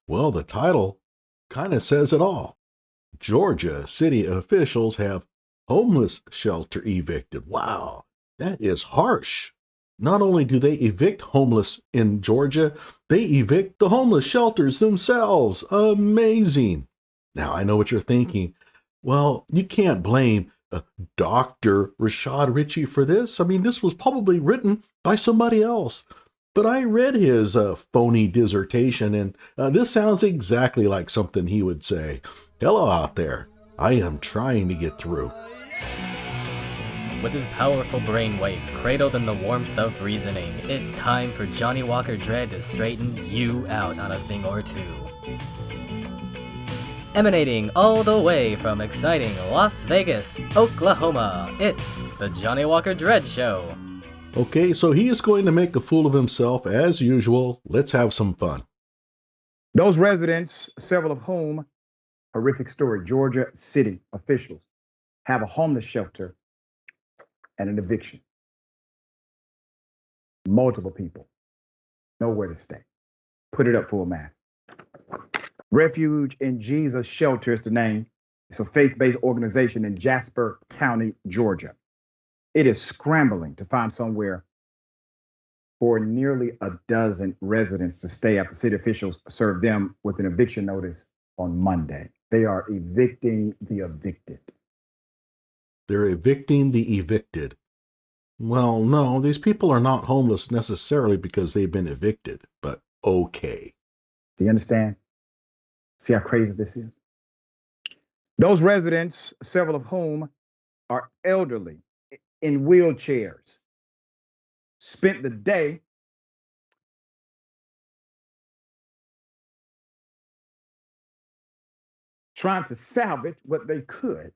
Well, the title kind of says it all. Georgia city officials have homeless shelter evicted. Wow, that is harsh. Not only do they evict homeless in Georgia, they evict the homeless shelters themselves. Amazing. Now, I know what you're thinking. Well, you can't blame Dr. Rashad Richey for this. I mean, this was probably written by somebody else. But I read his phony dissertation, and this sounds exactly like something he would say. Hello out there. I am trying to get through. With his powerful brainwaves cradled in the warmth of reasoning, it's time for Johnny Walker Dread to straighten you out on a thing or two. Emanating all the way from exciting Las Vegas, Oklahoma, it's the Johnny Walker Dread Show. Okay, so he is going to make a fool of himself as usual. Let's have some fun. Those residents, several of whom, horrific story, Georgia city officials have a homeless shelter and an eviction. Multiple people, nowhere to stay. Put it up full mass. Refuge in Jesus Shelter is the name. It's a faith-based organization in Jasper County, Georgia. It is scrambling to find somewhere for nearly a dozen residents to stay after city officials served them with an eviction notice on Monday. They are evicting the evicted. They're evicting the evicted. Well, no, these people are not homeless necessarily because they've been evicted, but okay. Do you understand? See how crazy this is? Those residents, several of whom are elderly in wheelchairs, spent the day trying to salvage what they could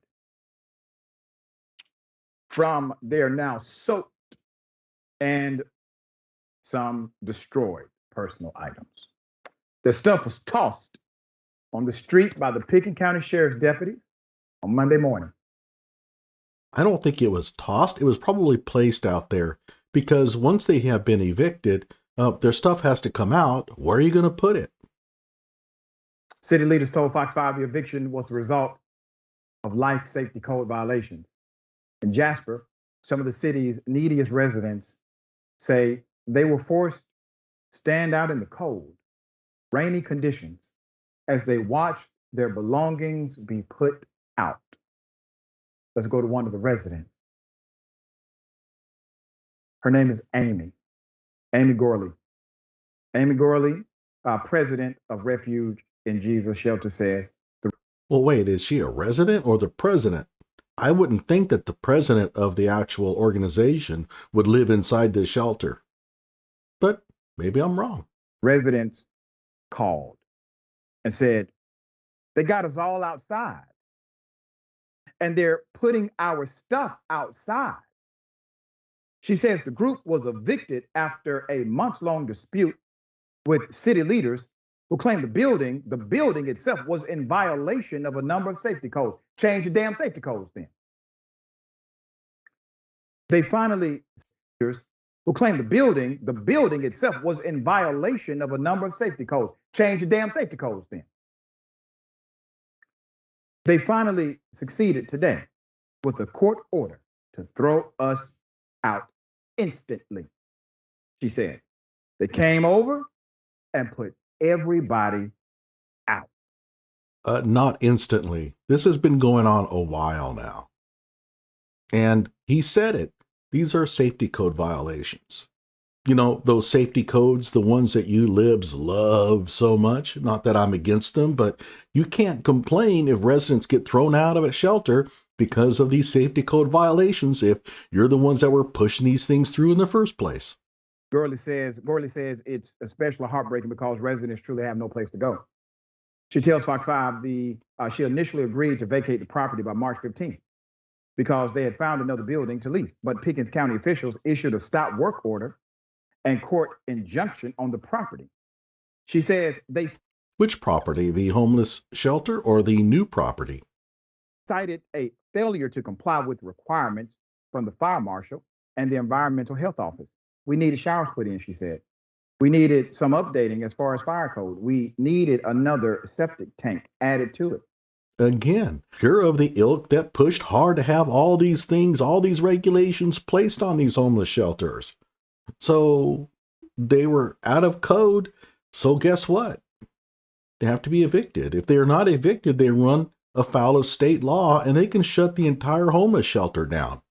from their now soaked and some destroyed personal items. The stuff was tossed on the street by the Pickens County Sheriff's deputies on Monday morning. I don't think it was tossed. It was probably placed out there because once they have been evicted, their stuff has to come out. Where are you going to put it? City leaders told Fox 5 the eviction was the result of life safety code violations. In Jasper, some of the city's neediest residents say they were forced to stand out in the cold, rainy conditions as they watched their belongings be put out. Let's go to one of the residents. Her name is Amy Gorley. Amy Gorley, president of Refuge in Jesus Shelter, says. Well, wait, is she a resident or the president? I wouldn't think that the president of the actual organization would live inside this shelter. But maybe I'm wrong. Residents called and said, they got us all outside. And they're putting our stuff outside. She says the group was evicted after a months-long dispute with city leaders who claimed the building itself was in violation of a number of safety codes. Change the damn safety codes then. They finally, who claimed the building itself was in violation of a number of safety codes. Change the damn safety codes then. They finally succeeded today with a court order to throw us out instantly, she said. They came over and put everybody out. Not instantly. This has been going on a while now. And he said it. These are safety code violations. You know, those safety codes, the ones that you libs love so much. Not that I'm against them, but you can't complain if residents get thrown out of a shelter because of these safety code violations if you're the ones that were pushing these things through in the first place. Gorley says it's especially heartbreaking because residents truly have no place to go. She tells Fox 5 she initially agreed to vacate the property by March 15th because they had found another building to lease. But Pickens County officials issued a stop work order and court injunction on the property. She says they... Which property? The homeless shelter or the new property? Cited a failure to comply with requirements from the fire marshal and the environmental health office. We needed showers put in, she said. We needed some updating as far as fire code. We needed another septic tank added to it. Again, you're of the ilk that pushed hard to have all these things, all these regulations placed on these homeless shelters. So they were out of code. So guess what? They have to be evicted. If they are not evicted, they run afoul of state law and they can shut the entire homeless shelter down.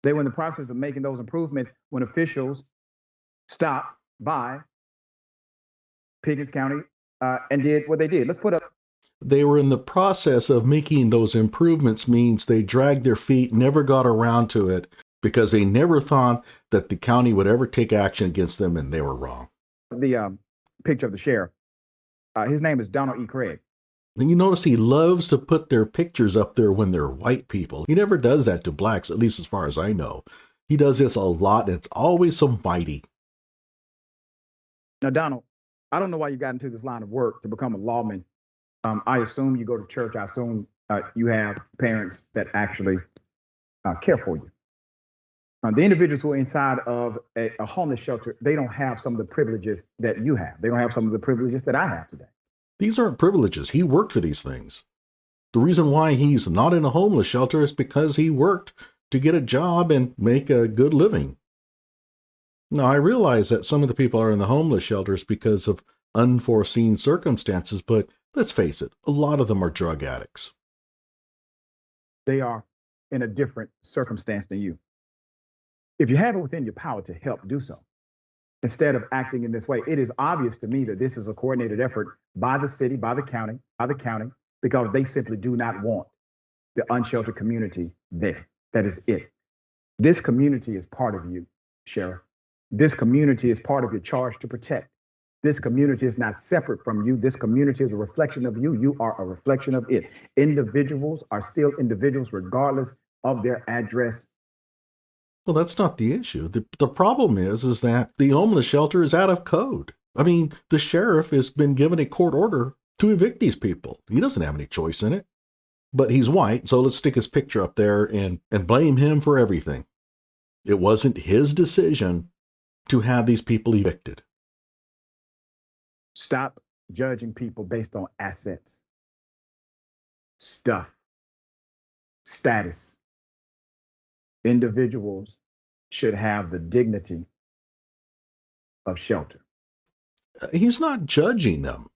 They were in the process of making those improvements when officials stopped by Pickens County and did what they did. Let's put up. They were in the process of making those improvements means they dragged their feet, never got around to it because they never thought that the county would ever take action against them, and they were wrong. The picture of the sheriff. His name is Donald E. Craig. And you notice he loves to put their pictures up there when they're white people. He never does that to blacks, at least as far as I know. He does this a lot, and it's always so mighty. Now, Donald, I don't know why you got into this line of work to become a lawman. I assume you go to church. I assume you have parents that actually care for you. The individuals who are inside of a homeless shelter, they don't have some of the privileges that you have. They don't have some of the privileges that I have today. These aren't privileges. He worked for these things. The reason why he's not in a homeless shelter is because he worked to get a job and make a good living. Now, I realize that some of the people are in the homeless shelters because of unforeseen circumstances, but let's face it, a lot of them are drug addicts. They are in a different circumstance than you. If you have it within your power to help, do so. Instead of acting in this way, it is obvious to me that this is a coordinated effort by the city, by the county, because they simply do not want the unsheltered community there. That is it. This community is part of you, Sheriff. This community is part of your charge to protect. This community is not separate from you. This community is a reflection of you. You are a reflection of it. Individuals are still individuals regardless of their address. Well, that's not the issue. The problem is that the homeless shelter is out of code. I mean, the sheriff has been given a court order to evict these people. He doesn't have any choice in it. But he's white, so let's stick his picture up there and blame him for everything. It wasn't his decision to have these people evicted. Stop judging people based on assets, stuff, status. Individuals should have the dignity of shelter. He's not judging them.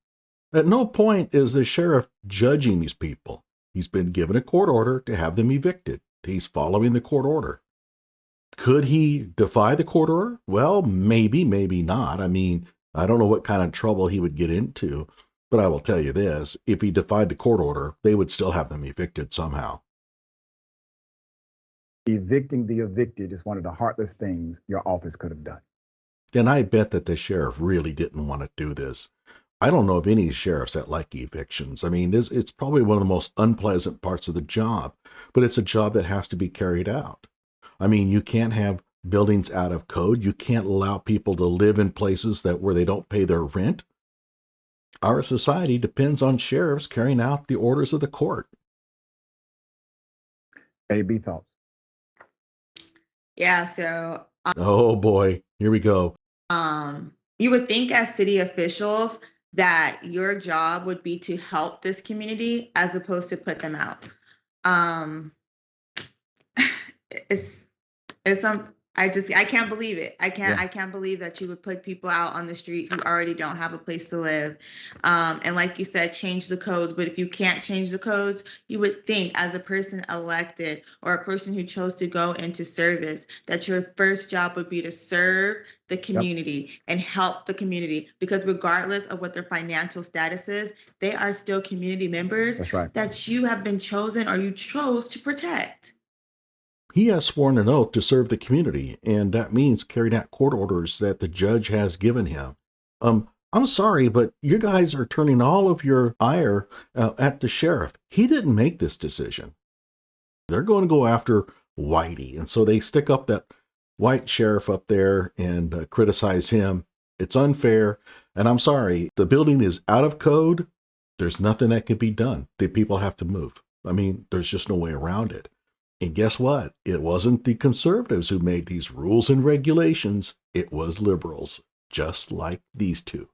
At no point is the sheriff judging these people. He's been given a court order to have them evicted. He's following the court order. Could he defy the court order? Well, maybe, maybe not. I mean, I don't know what kind of trouble he would get into, but I will tell you this, if he defied the court order, they would still have them evicted somehow. Evicting the evicted is one of the heartless things your office could have done. And I bet that the sheriff really didn't want to do this. I don't know of any sheriffs that like evictions. I mean, it's probably one of the most unpleasant parts of the job, but it's a job that has to be carried out. I mean, you can't have buildings out of code. You can't allow people to live in places where they don't pay their rent. Our society depends on sheriffs carrying out the orders of the court. AB thoughts? Yeah, so Oh boy, here we go. you would think as city officials that your job would be to help this community as opposed to put them out. It's I can't believe it. I can't believe that you would put people out on the street who already don't have a place to live. And like you said, change the codes. But if you can't change the codes, you would think as a person elected or a person who chose to go into service that your first job would be to serve the community and help the community, because regardless of what their financial status is, they are still community members. That's right. That you have been chosen or you chose to protect. He has sworn an oath to serve the community, and that means carrying out court orders that the judge has given him. I'm sorry, but you guys are turning all of your ire at the sheriff. He didn't make this decision. They're going to go after Whitey, and so they stick up that white sheriff up there and criticize him. It's unfair, and I'm sorry. The building is out of code. There's nothing that can be done. The people have to move. I mean, there's just no way around it. And guess what? It wasn't the conservatives who made these rules and regulations. It was liberals, just like these two.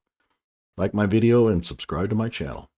Like my video and subscribe to my channel.